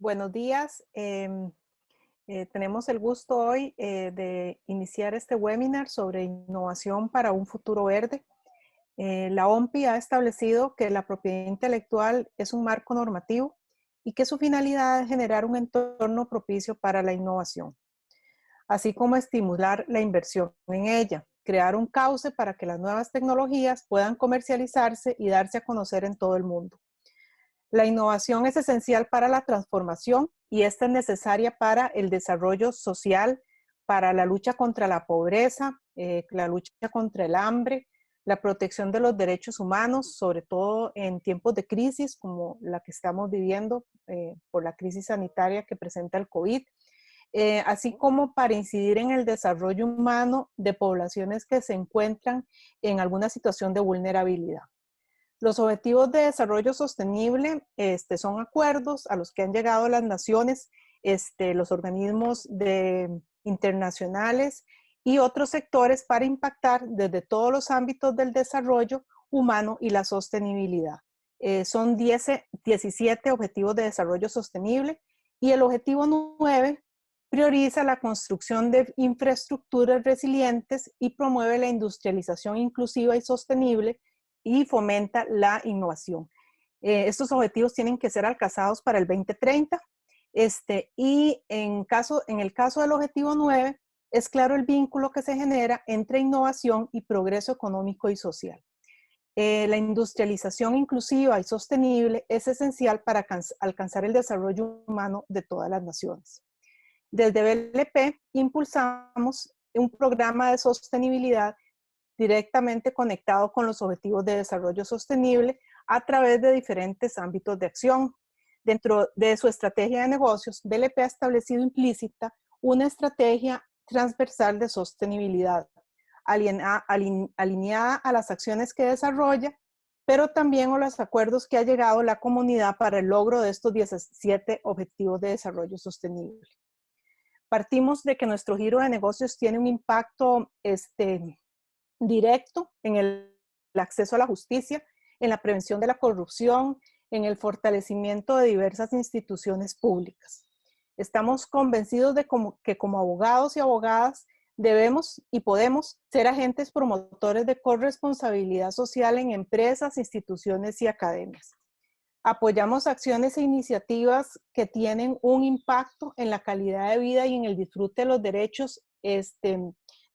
Buenos días. Tenemos el gusto hoy de iniciar este webinar sobre innovación para un futuro verde. La OMPI ha establecido que la propiedad intelectual es un marco normativo y que su finalidad es generar un entorno propicio para la innovación, así como estimular la inversión en ella, crear un cauce para que las nuevas tecnologías puedan comercializarse y darse a conocer en todo el mundo. La innovación es esencial para la transformación y esta es necesaria para el desarrollo social, para la lucha contra la pobreza, la lucha contra el hambre, la protección de los derechos humanos, sobre todo en tiempos de crisis como la que estamos viviendo por la crisis sanitaria que presenta el COVID, así como para incidir en el desarrollo humano de poblaciones que se encuentran en alguna situación de vulnerabilidad. Los Objetivos de Desarrollo Sostenible son acuerdos a los que han llegado las naciones, los organismos internacionales y otros sectores para impactar desde todos los ámbitos del desarrollo humano y la sostenibilidad. Son 17 Objetivos de Desarrollo Sostenible y el Objetivo 9 prioriza la construcción de infraestructuras resilientes y promueve la industrialización inclusiva y sostenible y fomenta la innovación. Estos objetivos tienen que ser alcanzados para el 2030 y en el caso del objetivo 9 es claro el vínculo que se genera entre innovación y progreso económico y social. La industrialización inclusiva y sostenible es esencial para alcanzar el desarrollo humano de todas las naciones. Desde BLP impulsamos un programa de sostenibilidad directamente conectado con los Objetivos de Desarrollo Sostenible a través de diferentes ámbitos de acción. Dentro de su estrategia de negocios, BLP ha establecido implícita una estrategia transversal de sostenibilidad, alineada a las acciones que desarrolla, pero también a los acuerdos que ha llegado la comunidad para el logro de estos 17 Objetivos de Desarrollo Sostenible. Partimos de que nuestro giro de negocios tiene un impacto directo en el acceso a la justicia, en la prevención de la corrupción, en el fortalecimiento de diversas instituciones públicas. Estamos convencidos de que como abogados y abogadas debemos y podemos ser agentes promotores de corresponsabilidad social en empresas, instituciones y academias. Apoyamos acciones e iniciativas que tienen un impacto en la calidad de vida y en el disfrute de los derechos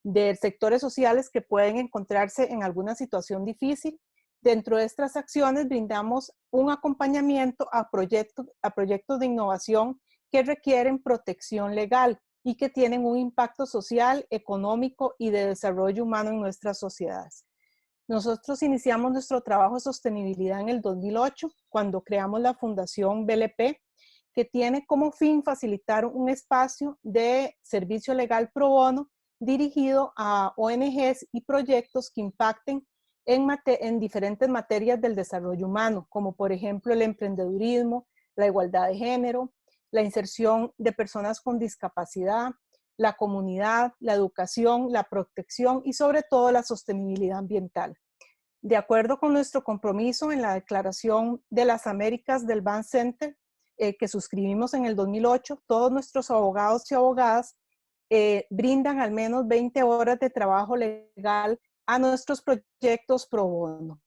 de sectores sociales que pueden encontrarse en alguna situación difícil. Dentro de estas acciones brindamos un acompañamiento a proyectos de innovación que requieren protección legal y que tienen un impacto social, económico y de desarrollo humano en nuestras sociedades. Nosotros iniciamos nuestro trabajo de sostenibilidad en el 2008, cuando creamos la Fundación BLP, que tiene como fin facilitar un espacio de servicio legal pro bono dirigido a ONGs y proyectos que impacten en diferentes materias del desarrollo humano, como por ejemplo el emprendedurismo, la igualdad de género, la inserción de personas con discapacidad, la comunidad, la educación, la protección y sobre todo la sostenibilidad ambiental. De acuerdo con nuestro compromiso en la Declaración de las Américas del Ban Center, que suscribimos en el 2008, todos nuestros abogados y abogadas brindan al menos 20 horas de trabajo legal a nuestros proyectos pro bono.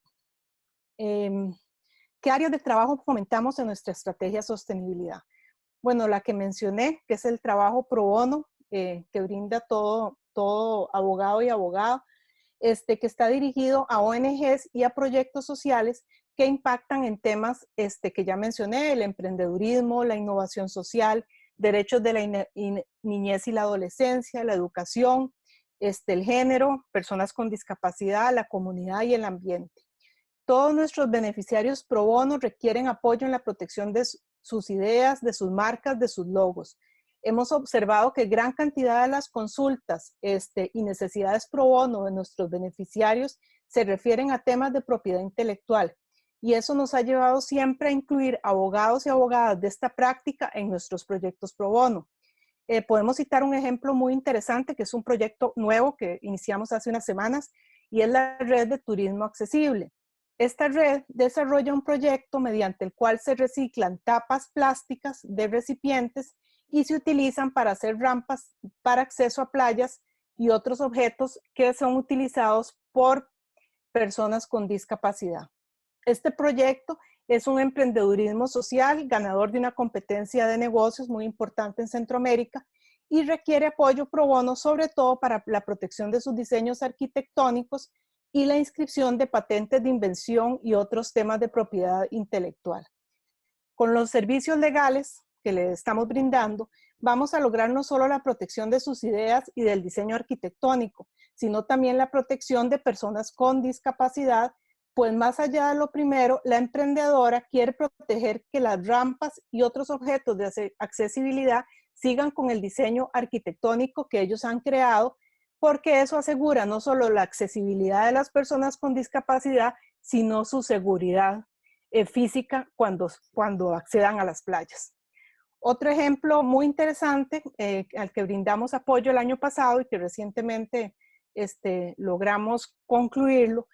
¿Qué áreas de trabajo fomentamos en nuestra estrategia de sostenibilidad? Bueno, la que mencioné, que es el trabajo pro bono, que brinda todo abogado y abogada, que está dirigido a ONGs y a proyectos sociales que impactan en temas que ya mencioné, el emprendedurismo, la innovación social, derechos de la niñez y la adolescencia, la educación, el género, personas con discapacidad, la comunidad y el ambiente. Todos nuestros beneficiarios pro bono requieren apoyo en la protección de sus ideas, de sus marcas, de sus logos. Hemos observado que gran cantidad de las consultas y necesidades pro bono de nuestros beneficiarios se refieren a temas de propiedad intelectual y eso nos ha llevado siempre a incluir abogados y abogadas de esta práctica en nuestros proyectos pro bono. Podemos citar un ejemplo muy interesante que es un proyecto nuevo que iniciamos hace unas semanas y es la red de turismo accesible. Esta red desarrolla un proyecto mediante el cual se reciclan tapas plásticas de recipientes y se utilizan para hacer rampas para acceso a playas y otros objetos que son utilizados por personas con discapacidad. Este proyecto es un emprendedurismo social ganador de una competencia de negocios muy importante en Centroamérica y requiere apoyo pro bono, sobre todo para la protección de sus diseños arquitectónicos y la inscripción de patentes de invención y otros temas de propiedad intelectual. Con los servicios legales que le estamos brindando, vamos a lograr no solo la protección de sus ideas y del diseño arquitectónico, sino también la protección de personas con discapacidad, pues más allá de lo primero, la emprendedora quiere proteger que las rampas y otros objetos de accesibilidad sigan con el diseño arquitectónico que ellos han creado, porque eso asegura no solo la accesibilidad de las personas con discapacidad, sino su seguridad física cuando accedan a las playas. Otro ejemplo muy interesante al que brindamos apoyo el año pasado y que recientemente logramos concluirlo,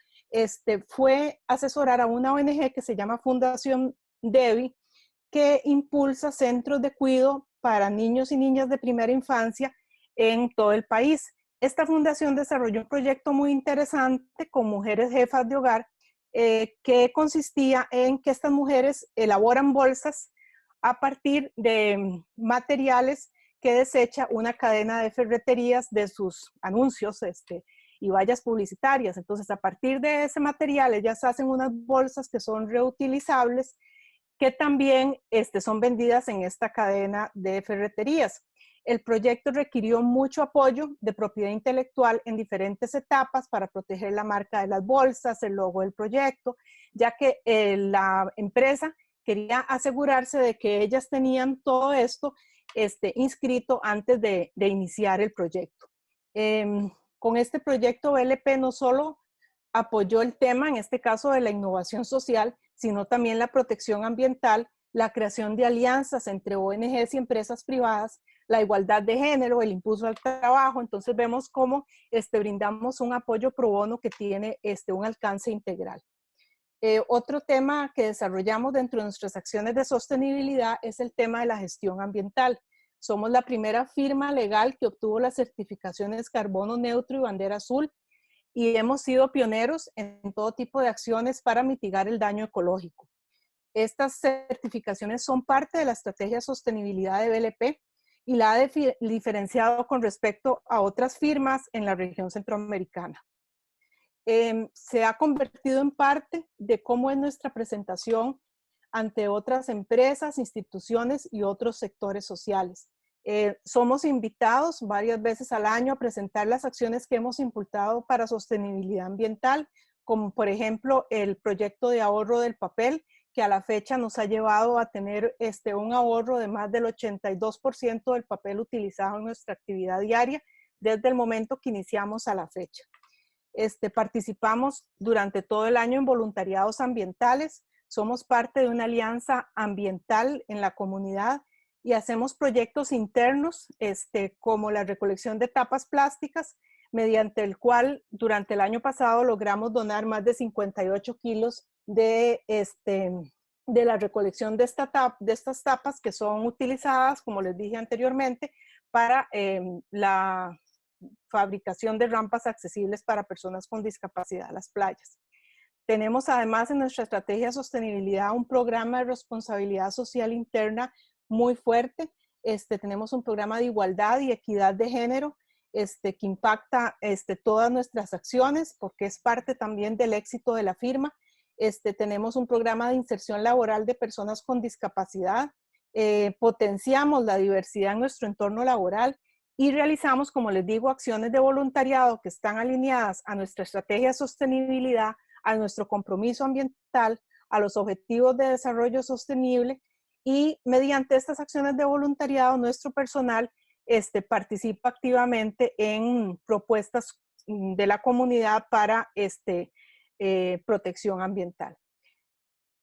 fue asesorar a una ONG que se llama Fundación Devi, que impulsa centros de cuidado para niños y niñas de primera infancia en todo el país. Esta fundación desarrolló un proyecto muy interesante con mujeres jefas de hogar que consistía en que estas mujeres elaboran bolsas a partir de materiales que desecha una cadena de ferreterías de sus anuncios y vallas publicitarias. Entonces, a partir de ese material, ellas hacen unas bolsas que son reutilizables, que también son vendidas en esta cadena de ferreterías. El proyecto requirió mucho apoyo de propiedad intelectual en diferentes etapas para proteger la marca de las bolsas, el logo del proyecto, ya que la empresa quería asegurarse de que ellas tenían todo esto inscrito antes de iniciar el proyecto. Con este proyecto BLP no solo apoyó el tema, en este caso de la innovación social, sino también la protección ambiental, la creación de alianzas entre ONGs y empresas privadas, la igualdad de género, el impulso al trabajo. Entonces vemos cómo brindamos un apoyo pro bono que tiene un alcance integral. Otro tema que desarrollamos dentro de nuestras acciones de sostenibilidad es el tema de la gestión ambiental. Somos la primera firma legal que obtuvo las certificaciones Carbono Neutro y Bandera Azul, y hemos sido pioneros en todo tipo de acciones para mitigar el daño ecológico. Estas certificaciones son parte de la estrategia de sostenibilidad de BLP y la ha diferenciado con respecto a otras firmas en la región centroamericana. Se ha convertido en parte de cómo es nuestra presentación ante otras empresas, instituciones y otros sectores sociales. Somos invitados varias veces al año a presentar las acciones que hemos impulsado para sostenibilidad ambiental, como por ejemplo el proyecto de ahorro del papel, que a la fecha nos ha llevado a tener un ahorro de más del 82% del papel utilizado en nuestra actividad diaria desde el momento que iniciamos a la fecha. Participamos durante todo el año en voluntariados ambientales, somos parte de una alianza ambiental en la comunidad y hacemos proyectos internos como la recolección de tapas plásticas, mediante el cual durante el año pasado logramos donar más de 58 kilos de la recolección de estas tapas que son utilizadas, como les dije anteriormente, para la fabricación de rampas accesibles para personas con discapacidad a las playas. Tenemos además en nuestra estrategia de sostenibilidad un programa de responsabilidad social interna muy fuerte. Tenemos un programa de igualdad y equidad de género que impacta todas nuestras acciones porque es parte también del éxito de la firma. Tenemos un programa de inserción laboral de personas con discapacidad. Potenciamos la diversidad en nuestro entorno laboral y realizamos, como les digo, acciones de voluntariado que están alineadas a nuestra estrategia de sostenibilidad, a nuestro compromiso ambiental, a los objetivos de desarrollo sostenible, y mediante estas acciones de voluntariado nuestro personal participa activamente en propuestas de la comunidad para protección ambiental.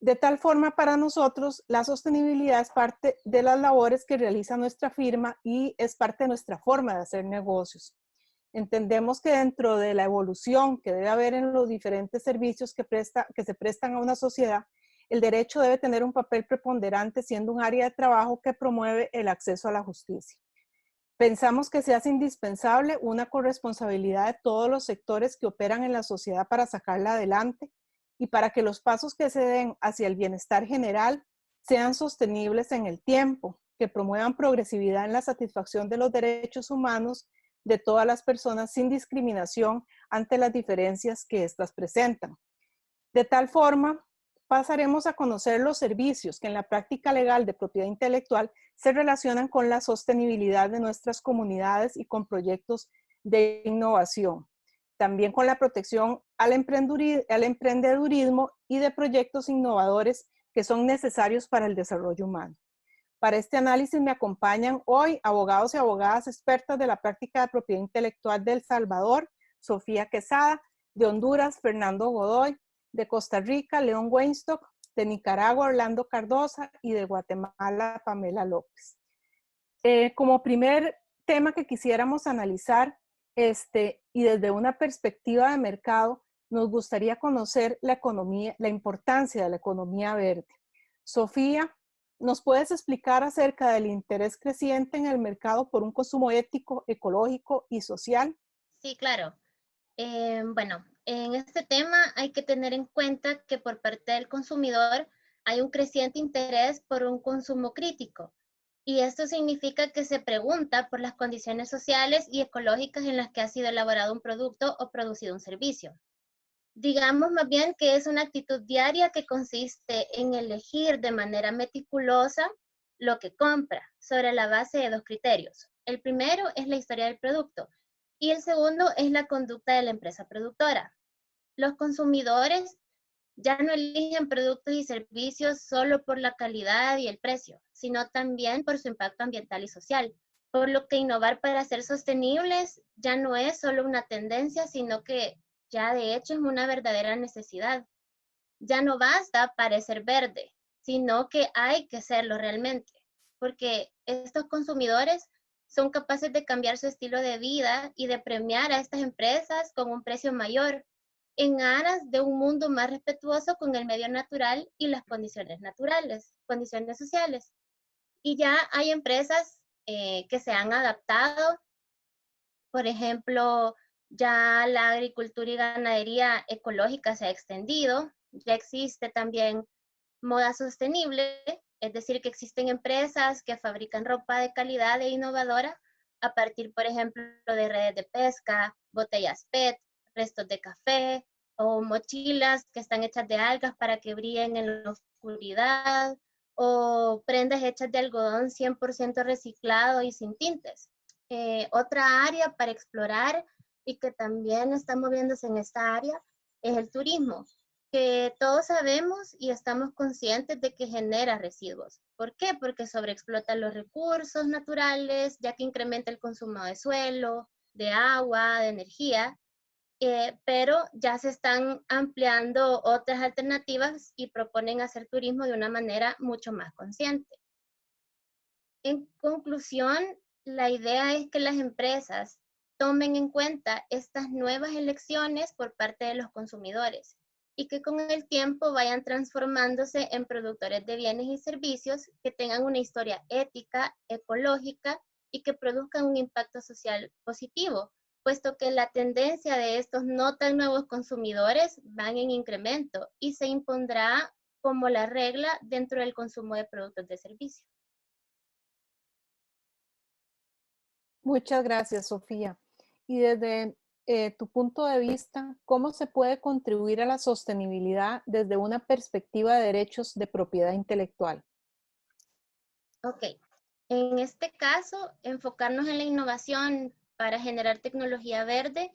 De tal forma, para nosotros, la sostenibilidad es parte de las labores que realiza nuestra firma y es parte de nuestra forma de hacer negocios. Entendemos que dentro de la evolución que debe haber en los diferentes servicios que se prestan a una sociedad, el derecho debe tener un papel preponderante siendo un área de trabajo que promueve el acceso a la justicia. Pensamos que se hace indispensable una corresponsabilidad de todos los sectores que operan en la sociedad para sacarla adelante y para que los pasos que se den hacia el bienestar general sean sostenibles en el tiempo, que promuevan progresividad en la satisfacción de los derechos humanos de todas las personas sin discriminación ante las diferencias que éstas presentan. De tal forma, pasaremos a conocer los servicios que en la práctica legal de propiedad intelectual se relacionan con la sostenibilidad de nuestras comunidades y con proyectos de innovación. También con la protección al emprendedurismo y de proyectos innovadores que son necesarios para el desarrollo humano. Para este análisis me acompañan hoy abogados y abogadas expertas de la práctica de propiedad intelectual de El Salvador, Sofía Quesada, de Honduras, Fernando Godoy, de Costa Rica, León Weinstock, de Nicaragua, Orlando Cardosa y de Guatemala, Pamela López. Como primer tema que quisiéramos analizar, y desde una perspectiva de mercado, nos gustaría conocer la economía, la importancia de la economía verde. Sofía, ¿nos puedes explicar acerca del interés creciente en el mercado por un consumo ético, ecológico y social? Sí, claro. Bueno, en este tema hay que tener en cuenta que por parte del consumidor hay un creciente interés por un consumo crítico. Y esto significa que se pregunta por las condiciones sociales y ecológicas en las que ha sido elaborado un producto o producido un servicio. Digamos más bien que es una actitud diaria que consiste en elegir de manera meticulosa lo que compra sobre la base de dos criterios. El primero es la historia del producto y el segundo es la conducta de la empresa productora. Los consumidores ya no eligen productos y servicios solo por la calidad y el precio, sino también por su impacto ambiental y social. Por lo que innovar para ser sostenibles ya no es solo una tendencia, sino que ya de hecho es una verdadera necesidad. Ya no basta parecer verde, sino que hay que serlo realmente, porque estos consumidores son capaces de cambiar su estilo de vida y de premiar a estas empresas con un precio mayor en aras de un mundo más respetuoso con el medio natural y las condiciones naturales, condiciones sociales. Y ya hay empresas que se han adaptado, por ejemplo, ya la agricultura y ganadería ecológica se ha extendido, ya existe también moda sostenible, es decir, que existen empresas que fabrican ropa de calidad e innovadora a partir, por ejemplo, de redes de pesca, botellas PET, restos de café o mochilas que están hechas de algas para que brillen en la oscuridad o prendas hechas de algodón 100% reciclado y sin tintes. Otra área para explorar y que también está moviéndose en esta área es el turismo, que todos sabemos y estamos conscientes de que genera residuos. ¿Por qué? Porque sobreexplota los recursos naturales, ya que incrementa el consumo de suelo, de agua, de energía, pero ya se están ampliando otras alternativas y proponen hacer turismo de una manera mucho más consciente. En conclusión, la idea es que las empresas tomen en cuenta estas nuevas elecciones por parte de los consumidores y que con el tiempo vayan transformándose en productores de bienes y servicios que tengan una historia ética, ecológica y que produzcan un impacto social positivo, puesto que la tendencia de estos no tan nuevos consumidores van en incremento y se impondrá como la regla dentro del consumo de productos de servicio. Muchas gracias, Sofía. Y desde tu punto de vista, ¿cómo se puede contribuir a la sostenibilidad desde una perspectiva de derechos de propiedad intelectual? Ok, en este caso, enfocarnos en la innovación para generar tecnología verde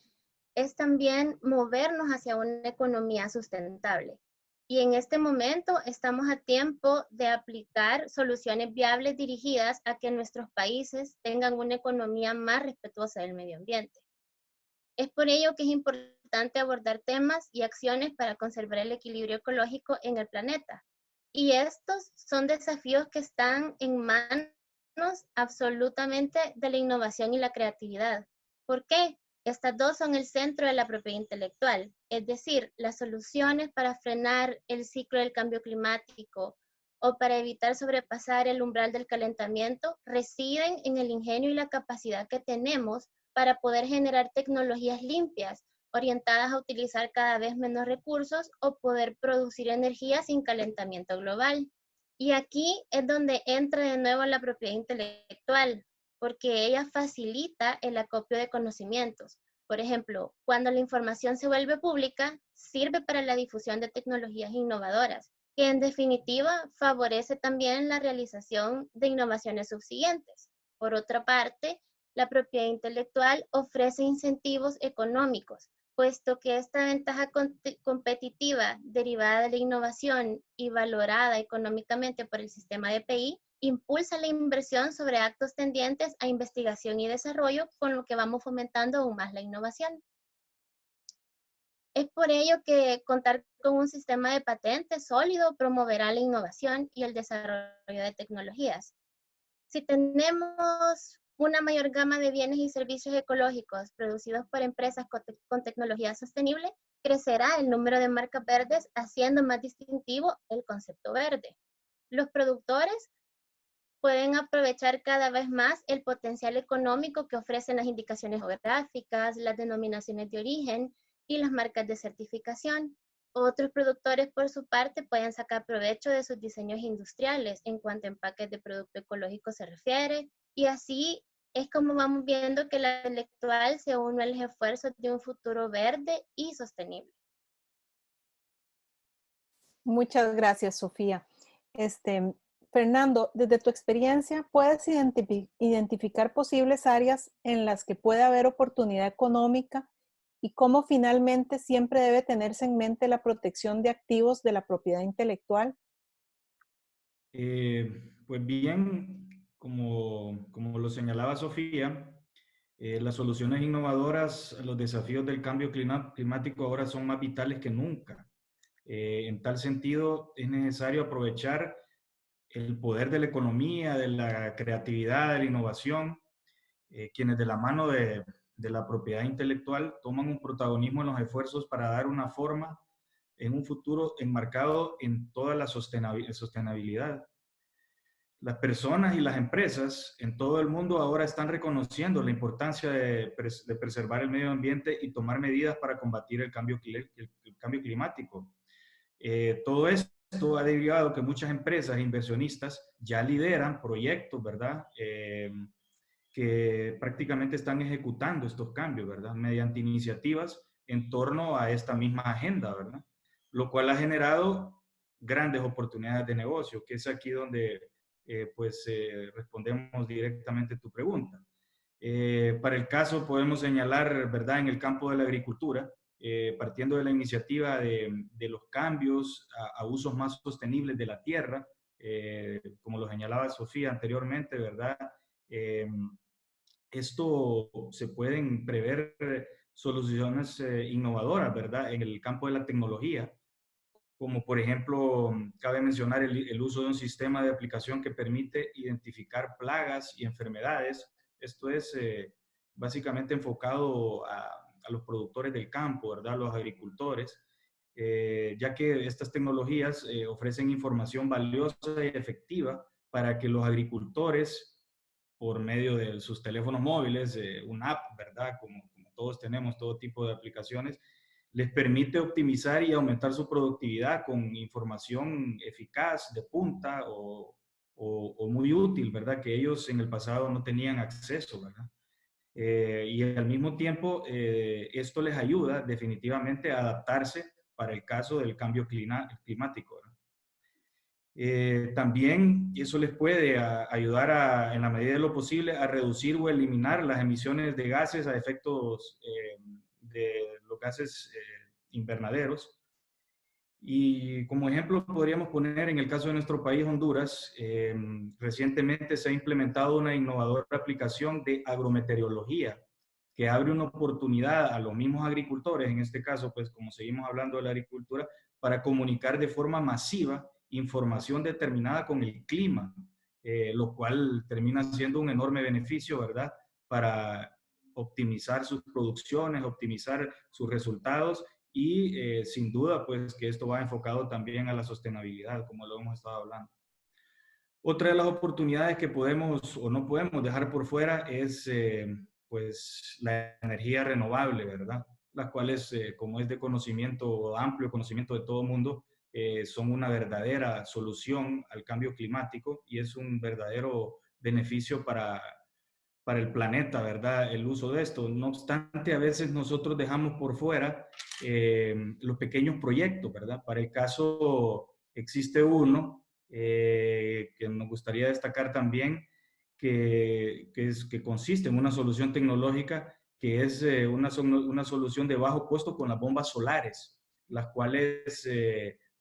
es también movernos hacia una economía sustentable. Y en este momento estamos a tiempo de aplicar soluciones viables dirigidas a que nuestros países tengan una economía más respetuosa del medio ambiente. Es por ello que es importante abordar temas y acciones para conservar el equilibrio ecológico en el planeta. Y estos son desafíos que están en manos absolutamente de la innovación y la creatividad. ¿Por qué? Estas dos son el centro de la propiedad intelectual, es decir, las soluciones para frenar el ciclo del cambio climático o para evitar sobrepasar el umbral del calentamiento residen en el ingenio y la capacidad que tenemos para poder generar tecnologías limpias, orientadas a utilizar cada vez menos recursos o poder producir energía sin calentamiento global. Y aquí es donde entra de nuevo la propiedad intelectual, porque ella facilita el acopio de conocimientos. Por ejemplo, cuando la información se vuelve pública, sirve para la difusión de tecnologías innovadoras, que en definitiva favorece también la realización de innovaciones subsiguientes. Por otra parte, la propiedad intelectual ofrece incentivos económicos, puesto que esta ventaja competitiva derivada de la innovación y valorada económicamente por el sistema de PI impulsa la inversión sobre actos tendientes a investigación y desarrollo, con lo que vamos fomentando aún más la innovación. Es por ello que contar con un sistema de patentes sólido promoverá la innovación y el desarrollo de tecnologías. Si tenemos una mayor gama de bienes y servicios ecológicos producidos por empresas con tecnología sostenible, crecerá el número de marcas verdes, haciendo más distintivo el concepto verde. Los productores pueden aprovechar cada vez más el potencial económico que ofrecen las indicaciones geográficas, las denominaciones de origen y las marcas de certificación. Otros productores, por su parte, pueden sacar provecho de sus diseños industriales en cuanto a empaques de producto ecológico se refiere, y así es como vamos viendo que la intelectual se une a los esfuerzos de un futuro verde y sostenible. Muchas gracias, Sofía. Fernando, desde tu experiencia, ¿puedes identificar posibles áreas en las que puede haber oportunidad económica y cómo finalmente siempre debe tenerse en mente la protección de activos de la propiedad intelectual? Pues bien, como lo señalaba Sofía, las soluciones innovadoras a los desafíos del cambio climático ahora son más vitales que nunca. En tal sentido, es necesario aprovechar el poder de la economía, de la creatividad, de la innovación, quienes de la mano de la propiedad intelectual toman un protagonismo en los esfuerzos para dar una forma en un futuro enmarcado en toda la sostenibilidad. Las personas y las empresas en todo el mundo ahora están reconociendo la importancia de preservar el medio ambiente y tomar medidas para combatir el cambio climático. Todo esto ha derivado que muchas empresas e inversionistas ya lideran proyectos, ¿verdad? Que prácticamente están ejecutando estos cambios, ¿verdad? Mediante iniciativas en torno a esta misma agenda, ¿verdad? Lo cual ha generado grandes oportunidades de negocio, que es aquí donde respondemos directamente a tu pregunta. Para el caso podemos señalar, ¿verdad? En el campo de la agricultura, partiendo de la iniciativa de los cambios a usos más sostenibles de la tierra, como lo señalaba Sofía anteriormente, ¿verdad? Esto se pueden prever soluciones innovadoras, ¿verdad? En el campo de la tecnología, como por ejemplo, cabe mencionar el uso de un sistema de aplicación que permite identificar plagas y enfermedades. Esto es básicamente enfocado a los productores del campo, ¿verdad? Los agricultores, ya que estas tecnologías ofrecen información valiosa y efectiva para que los agricultores, por medio de sus teléfonos móviles, una app, ¿verdad? Como todos tenemos todo tipo de aplicaciones, les permite optimizar y aumentar su productividad con información eficaz, de punta o muy útil, ¿verdad? Que ellos en el pasado no tenían acceso, ¿verdad? Y al mismo tiempo, esto les ayuda definitivamente a adaptarse para el caso del cambio climático, ¿verdad? También eso les puede ayudar en la medida de lo posible a reducir o eliminar las emisiones de gases a efectos de los gases invernaderos. Y como ejemplo podríamos poner en el caso de nuestro país, Honduras, recientemente se ha implementado una innovadora aplicación de agrometeorología que abre una oportunidad a los mismos agricultores, en este caso, pues como seguimos hablando de la agricultura, para comunicar de forma masiva información determinada con el clima, lo cual termina siendo un enorme beneficio, ¿verdad? Para optimizar sus producciones, optimizar sus resultados y sin duda pues que esto va enfocado también a la sostenibilidad, como lo hemos estado hablando. Otra de las oportunidades que podemos o no podemos dejar por fuera es pues la energía renovable, ¿verdad? Las cuales, como es de conocimiento, amplio conocimiento de todo el mundo, son una verdadera solución al cambio climático y es un verdadero beneficio para el planeta, ¿verdad? El uso de esto. No obstante, a veces nosotros dejamos por fuera los pequeños proyectos, ¿verdad? Para el caso, existe uno que nos gustaría destacar también, que consiste en una solución tecnológica que es una solución de bajo costo con las bombas solares, las cuales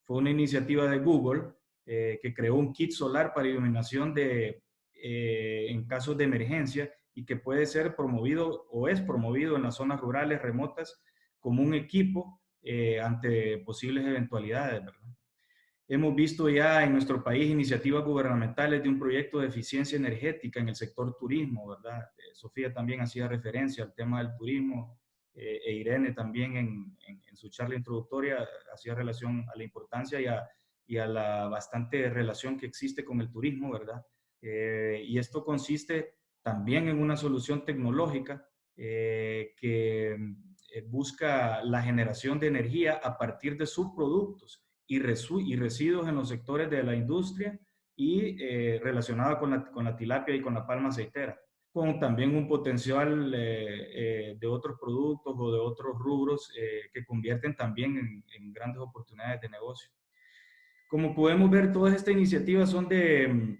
fue una iniciativa de Google que creó un kit solar para iluminación en casos de emergencia y que puede ser promovido o es promovido en las zonas rurales remotas como un equipo ante posibles eventualidades, ¿verdad? Hemos visto ya en nuestro país iniciativas gubernamentales de un proyecto de eficiencia energética en el sector turismo, ¿verdad? Sofía también hacía referencia al tema del turismo e Irene también en su charla introductoria hacía relación a la importancia y a la bastante relación que existe con el turismo, ¿verdad? Y esto consiste también en una solución tecnológica que busca la generación de energía a partir de subproductos y residuos en los sectores de la industria y relacionada con la tilapia y con la palma aceitera, con también un potencial de otros productos o de otros rubros que convierten también en grandes oportunidades de negocio. Como podemos ver, todas estas iniciativas son de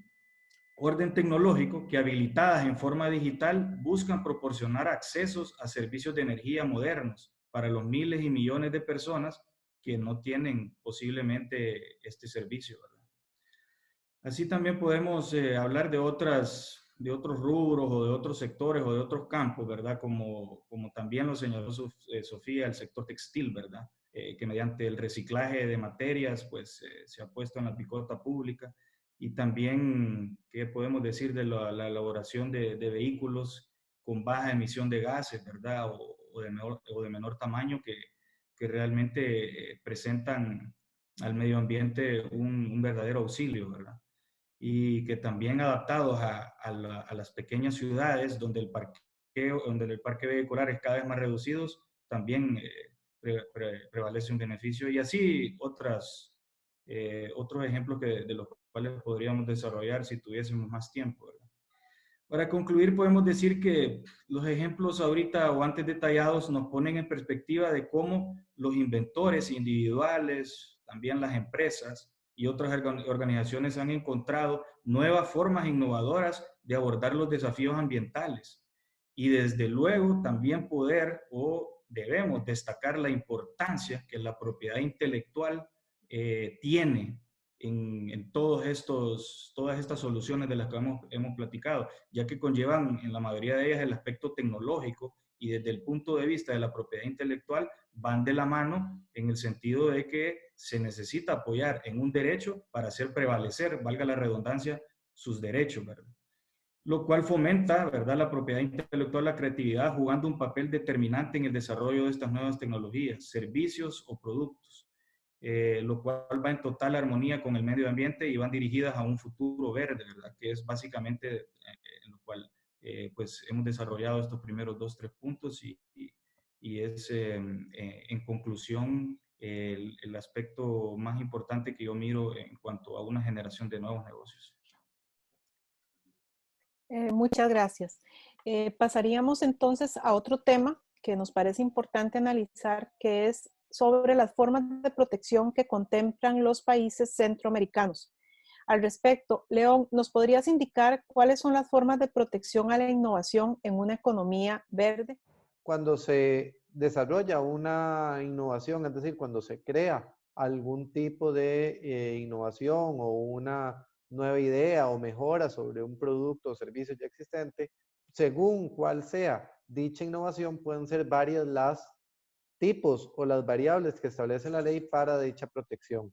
orden tecnológico que habilitadas en forma digital buscan proporcionar accesos a servicios de energía modernos para los miles y millones de personas que no tienen posiblemente este servicio, ¿verdad? Así también podemos hablar de otros rubros o de otros sectores o de otros campos, ¿verdad? Como también lo señaló Sofía, el sector textil, ¿verdad? Que mediante el reciclaje de materias, pues se ha puesto en la picota pública. Y también, ¿qué podemos decir de la elaboración de vehículos con baja emisión de gases, ¿verdad? O de menor tamaño que realmente presentan al medio ambiente un verdadero auxilio, ¿verdad? Y que también adaptados a las pequeñas ciudades donde donde el parque vehicular es cada vez más reducido, también prevalece un beneficio. Y así otros ejemplos de los cuales podríamos desarrollar si tuviésemos más tiempo, ¿verdad? Para concluir, podemos decir que los ejemplos ahorita o antes detallados nos ponen en perspectiva de cómo los inventores individuales, también las empresas y otras organizaciones han encontrado nuevas formas innovadoras de abordar los desafíos ambientales. Y desde luego también poder o debemos destacar la importancia que la propiedad intelectual tiene en todas estas soluciones de las que hemos platicado, ya que conllevan en la mayoría de ellas el aspecto tecnológico y desde el punto de vista de la propiedad intelectual van de la mano en el sentido de que se necesita apoyar en un derecho para hacer prevalecer, valga la redundancia, sus derechos, ¿verdad? Lo cual fomenta, ¿verdad?, la propiedad intelectual, la creatividad, jugando un papel determinante en el desarrollo de estas nuevas tecnologías, servicios o productos. Lo cual va en total armonía con el medio ambiente y van dirigidas a un futuro verde, ¿verdad? Que es básicamente en lo cual pues hemos desarrollado estos primeros 2, 3 puntos y es en conclusión el aspecto más importante que yo miro en cuanto a una generación de nuevos negocios. Muchas gracias. Pasaríamos entonces a otro tema que nos parece importante analizar, que es sobre las formas de protección que contemplan los países centroamericanos. Al respecto, León, ¿nos podrías indicar cuáles son las formas de protección a la innovación en una economía verde? Cuando se desarrolla una innovación, es decir, cuando se crea algún tipo de innovación o una nueva idea o mejora sobre un producto o servicio ya existente, según cuál sea dicha innovación, pueden ser varias las tipos o las variables que establece la ley para dicha protección.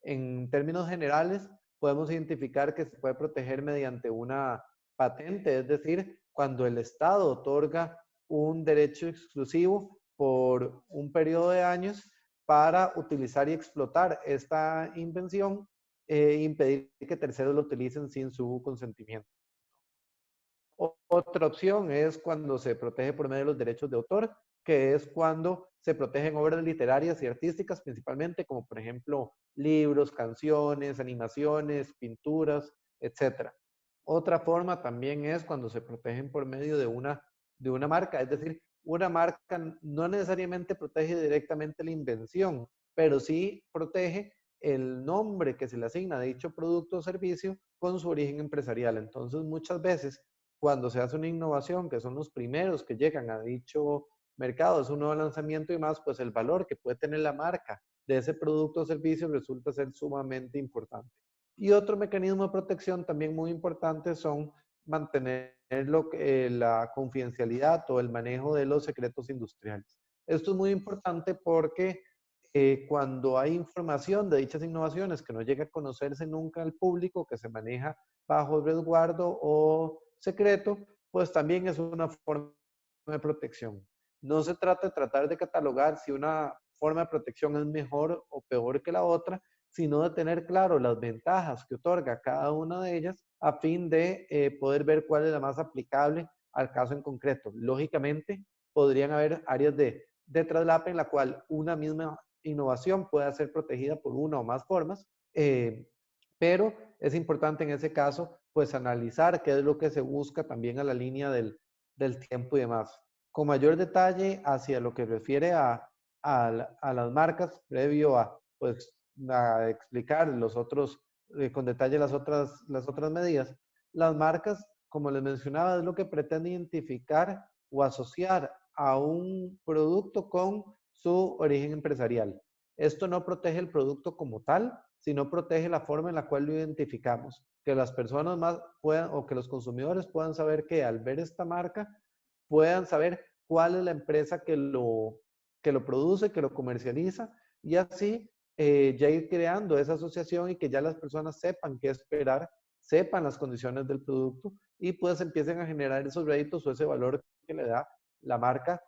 En términos generales, podemos identificar que se puede proteger mediante una patente, es decir, cuando el Estado otorga un derecho exclusivo por un periodo de años para utilizar y explotar esta invención e impedir que terceros lo utilicen sin su consentimiento. Otra opción es cuando se protege por medio de los derechos de autor, que es cuando se protegen obras literarias y artísticas principalmente, como por ejemplo libros, canciones, animaciones, pinturas, etc. Otra forma también es cuando se protegen por medio de una marca, es decir, una marca no necesariamente protege directamente la invención, pero sí protege el nombre que se le asigna a dicho producto o servicio con su origen empresarial. Entonces, muchas veces, cuando se hace una innovación, que son los primeros que llegan a dicho mercado, es un nuevo lanzamiento y más, pues el valor que puede tener la marca de ese producto o servicio resulta ser sumamente importante. Y otro mecanismo de protección también muy importante son mantener la confidencialidad o el manejo de los secretos industriales. Esto es muy importante porque cuando hay información de dichas innovaciones que no llega a conocerse nunca al público, que se maneja bajo resguardo o secreto, pues también es una forma de protección. No se trata de tratar de catalogar si una forma de protección es mejor o peor que la otra, sino de tener claro las ventajas que otorga cada una de ellas a fin de poder ver cuál es la más aplicable al caso en concreto. Lógicamente, podrían haber áreas de traslape en la cual una misma innovación pueda ser protegida por una o más formas, pero es importante en ese caso, pues analizar qué es lo que se busca también a la línea del tiempo y demás. Con mayor detalle hacia lo que refiere a las marcas, previo a, pues, a explicar con detalle las otras medidas, las marcas, como les mencionaba, es lo que pretende identificar o asociar a un producto con su origen empresarial. Esto no protege el producto como tal, sino protege la forma en la cual lo identificamos. Que las personas más puedan o que los consumidores puedan saber que al ver esta marca, puedan saber cuál es la empresa que lo produce, que lo comercializa y así ya ir creando esa asociación y que ya las personas sepan qué esperar, sepan las condiciones del producto y pues empiecen a generar esos réditos o ese valor que le da la marca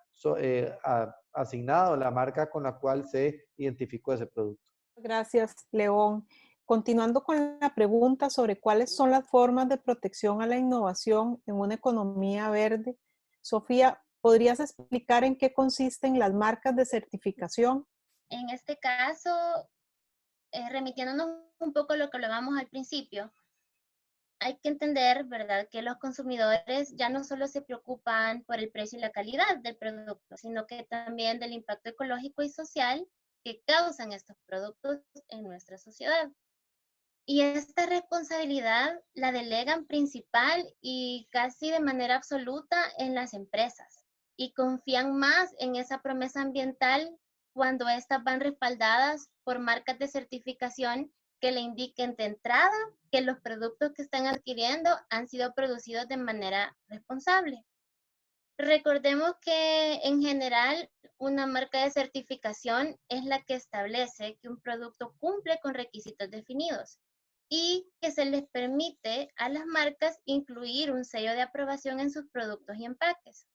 asignada o la marca con la cual se identificó ese producto. Gracias, León. Continuando con la pregunta sobre cuáles son las formas de protección a la innovación en una economía verde, Sofía, ¿podrías explicar en qué consisten las marcas de certificación? En este caso, remitiéndonos un poco a lo que hablábamos al principio, hay que entender, ¿verdad?, que los consumidores ya no solo se preocupan por el precio y la calidad del producto, sino que también del impacto ecológico y social que causan estos productos en nuestra sociedad. Y esta responsabilidad la delegan principal y casi de manera absoluta en las empresas y confían más en esa promesa ambiental cuando estas van respaldadas por marcas de certificación que le indiquen de entrada que los productos que están adquiriendo han sido producidos de manera responsable. Recordemos que en general una marca de certificación es la que establece que un producto cumple con requisitos definidos y que se les permite a las marcas incluir un sello de aprobación en sus productos y empaques.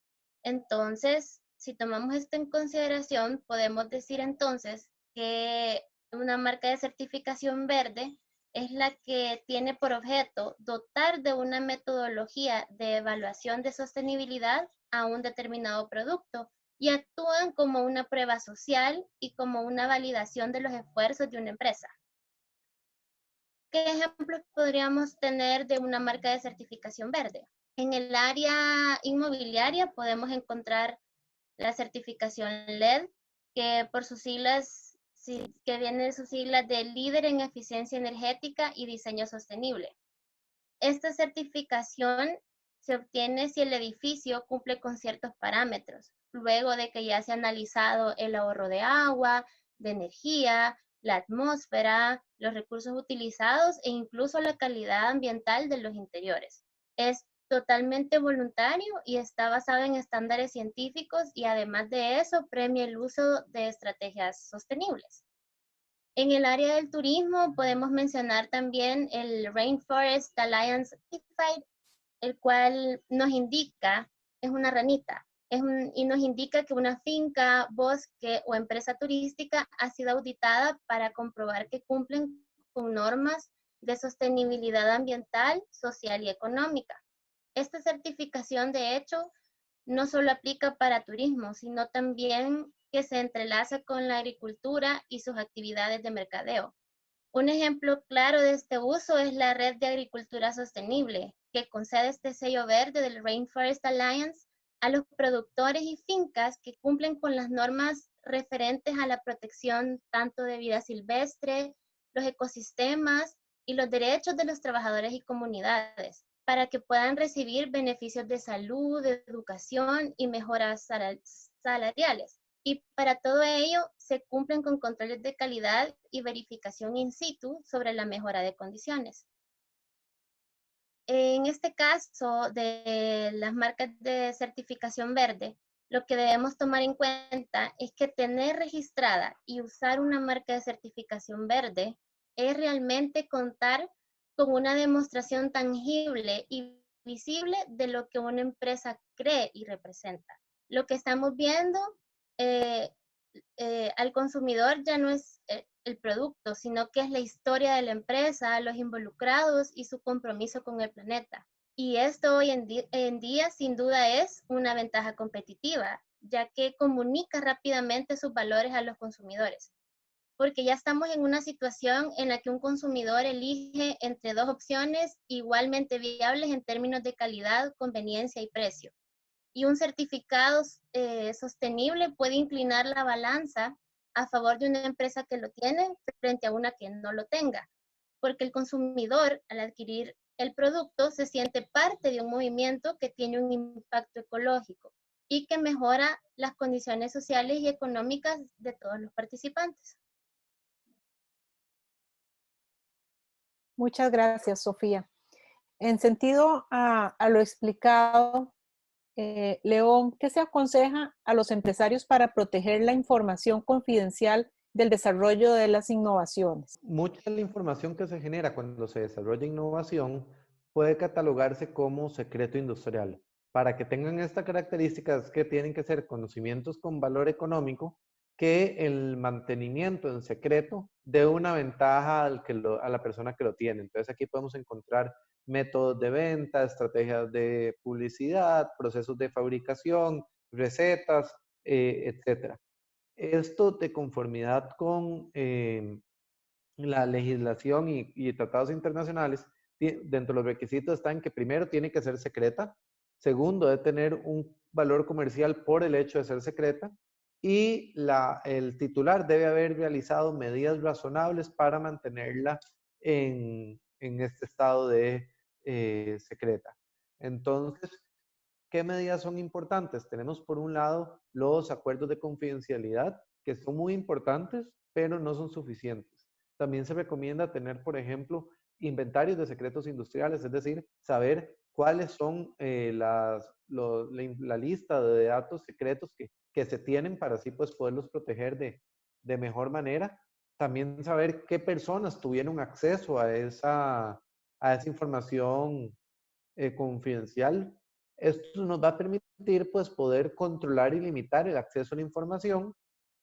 Entonces, si tomamos esto en consideración, podemos decir entonces que una marca de certificación verde es la que tiene por objeto dotar de una metodología de evaluación de sostenibilidad a un determinado producto y actúan como una prueba social y como una validación de los esfuerzos de una empresa. ¿Qué ejemplos podríamos tener de una marca de certificación verde? En el área inmobiliaria podemos encontrar la certificación LED, que por sus siglas, que viene de sus siglas de líder en eficiencia energética y diseño sostenible. Esta certificación se obtiene si el edificio cumple con ciertos parámetros, luego de que ya se ha analizado el ahorro de agua, de energía, la atmósfera, los recursos utilizados e incluso la calidad ambiental de los interiores. Es totalmente voluntario y está basado en estándares científicos y además de eso premia el uso de estrategias sostenibles. En el área del turismo podemos mencionar también el Rainforest Alliance Certified, el cual nos indica, es una ranita, y nos indica que una finca, bosque o empresa turística ha sido auditada para comprobar que cumplen con normas de sostenibilidad ambiental, social y económica. Esta certificación, de hecho, no solo aplica para turismo, sino también que se entrelaza con la agricultura y sus actividades de mercadeo. Un ejemplo claro de este uso es la Red de Agricultura Sostenible, que concede este sello verde del Rainforest Alliance a los productores y fincas que cumplen con las normas referentes a la protección tanto de vida silvestre, los ecosistemas y los derechos de los trabajadores y comunidades, para que puedan recibir beneficios de salud, de educación y mejoras salariales. Y para todo ello se cumplen con controles de calidad y verificación in situ sobre la mejora de condiciones. En este caso de las marcas de certificación verde, lo que debemos tomar en cuenta es que tener registrada y usar una marca de certificación verde es realmente contar con una demostración tangible y visible de lo que una empresa cree y representa. Lo que estamos viendo eh, al consumidor ya no es el producto, sino que es la historia de la empresa, los involucrados y su compromiso con el planeta. Y esto hoy en día sin duda es una ventaja competitiva, ya que comunica rápidamente sus valores a los consumidores. Porque ya estamos en una situación en la que un consumidor elige entre dos opciones igualmente viables en términos de calidad, conveniencia y precio. Y un certificado sostenible puede inclinar la balanza a favor de una empresa que lo tiene frente a una que no lo tenga, porque el consumidor al adquirir el producto se siente parte de un movimiento que tiene un impacto ecológico y que mejora las condiciones sociales y económicas de todos los participantes. Muchas gracias, Sofía. En sentido a lo explicado, León, ¿qué se aconseja a los empresarios para proteger la información confidencial del desarrollo de las innovaciones? Mucha de la información que se genera cuando se desarrolla innovación puede catalogarse como secreto industrial. Para que tengan esta característica es que tienen que ser conocimientos con valor económico que el mantenimiento en secreto dé una ventaja a la persona que lo tiene. Entonces aquí podemos encontrar métodos de venta, estrategias de publicidad, procesos de fabricación, recetas, etc. Esto de conformidad con la legislación y tratados internacionales, dentro de los requisitos están que primero tiene que ser secreta, segundo debe tener un valor comercial por el hecho de ser secreta y el titular debe haber realizado medidas razonables para mantenerla en este estado de secreta. Entonces, ¿qué medidas son importantes? Tenemos por un lado los acuerdos de confidencialidad, que son muy importantes, pero no son suficientes. También se recomienda tener, por ejemplo, inventarios de secretos industriales, es decir, saber cuáles son la lista de datos secretos que se tienen para así pues poderlos proteger de mejor manera. También saber qué personas tuvieron acceso a esa información confidencial. Esto nos va a permitir pues poder controlar y limitar el acceso a la información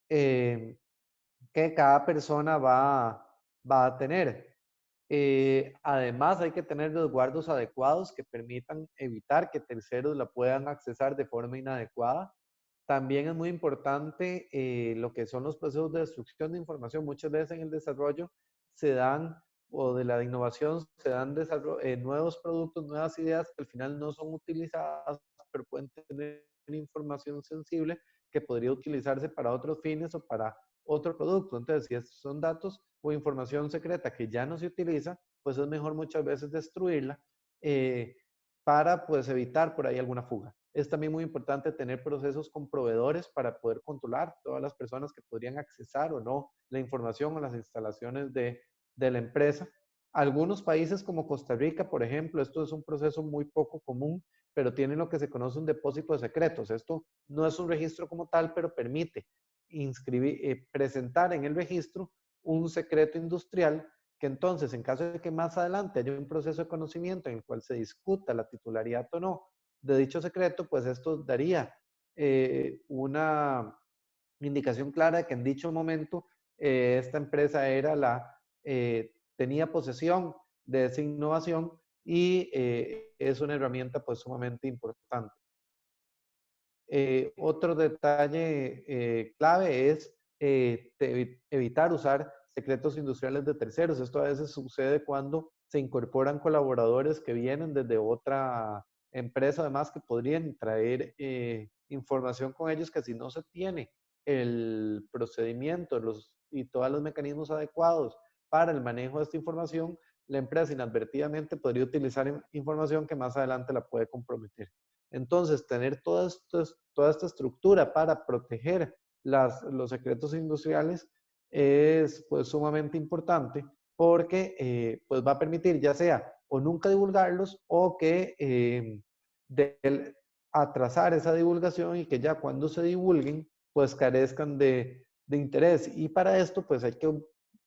eh, que cada persona va a tener. Además, hay que tener resguardos adecuados que permitan evitar que terceros la puedan accesar de forma inadecuada. También es muy importante lo que son los procesos de destrucción de información. Muchas veces en el desarrollo se dan, o de la innovación, se dan nuevos productos, nuevas ideas que al final no son utilizadas, pero pueden tener información sensible que podría utilizarse para otros fines o para otro producto. Entonces, si son datos o información secreta que ya no se utiliza, pues es mejor muchas veces destruirla para pues evitar por ahí alguna fuga. Es también muy importante tener procesos con proveedores para poder controlar todas las personas que podrían accesar o no la información o las instalaciones de la empresa. Algunos países como Costa Rica, por ejemplo, esto es un proceso muy poco común, pero tienen lo que se conoce un depósito de secretos. Esto no es un registro como tal, pero permite presentar en el registro un secreto industrial que entonces, en caso de que más adelante haya un proceso de conocimiento en el cual se discuta la titularidad o no de dicho secreto, pues esto daría una indicación clara de que en dicho momento esta empresa era tenía posesión de esa innovación y es una herramienta pues sumamente importante. Otro detalle clave es evitar usar secretos industriales de terceros. Esto a veces sucede cuando se incorporan colaboradores que vienen desde otra empresa, además que podrían traer información con ellos que si no se tiene el procedimiento y todos los mecanismos adecuados para el manejo de esta información, la empresa inadvertidamente podría utilizar información que más adelante la puede comprometer. Entonces, tener toda esta estructura para proteger los secretos industriales es pues sumamente importante porque pues va a permitir ya sea o nunca divulgarlos o que atrasar esa divulgación y que ya cuando se divulguen pues carezcan de interés. Y para esto pues hay que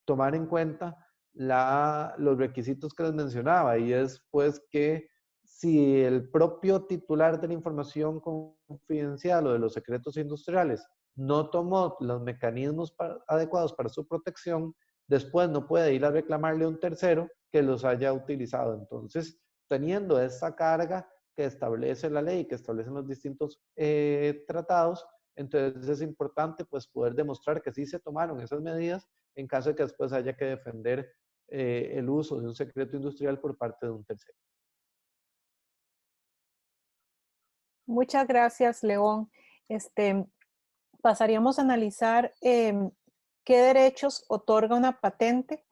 tomar en cuenta los requisitos que les mencionaba y es pues que si el propio titular de la información confidencial o de los secretos industriales no tomó los mecanismos adecuados para su protección, después no puede ir a reclamarle a un tercero que los haya utilizado. Entonces, teniendo esa carga que establece la ley, que establecen los distintos tratados, entonces es importante pues poder demostrar que sí se tomaron esas medidas en caso de que después haya que defender el uso de un secreto industrial por parte de un tercero. Muchas gracias, León. Pasaríamos a analizar qué derechos otorga una patente,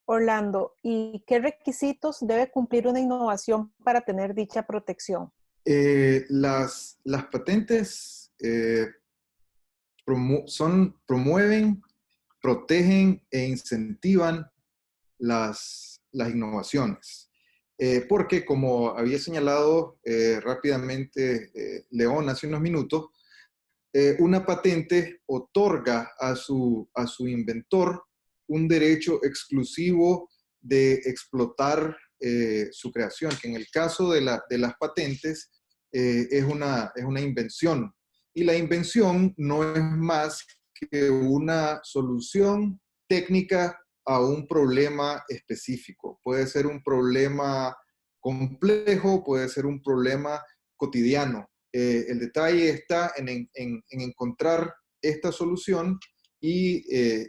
Orlando, y qué requisitos debe cumplir una innovación para tener dicha protección. Las patentes promueven, protegen e incentivan las innovaciones. Porque como había señalado rápidamente León hace unos minutos, una patente otorga a su inventor un derecho exclusivo de explotar su creación, que en el caso de las patentes es una invención. Y la invención no es más que una solución técnica a un problema específico. Puede ser un problema complejo, puede ser un problema cotidiano. El detalle está en encontrar esta solución y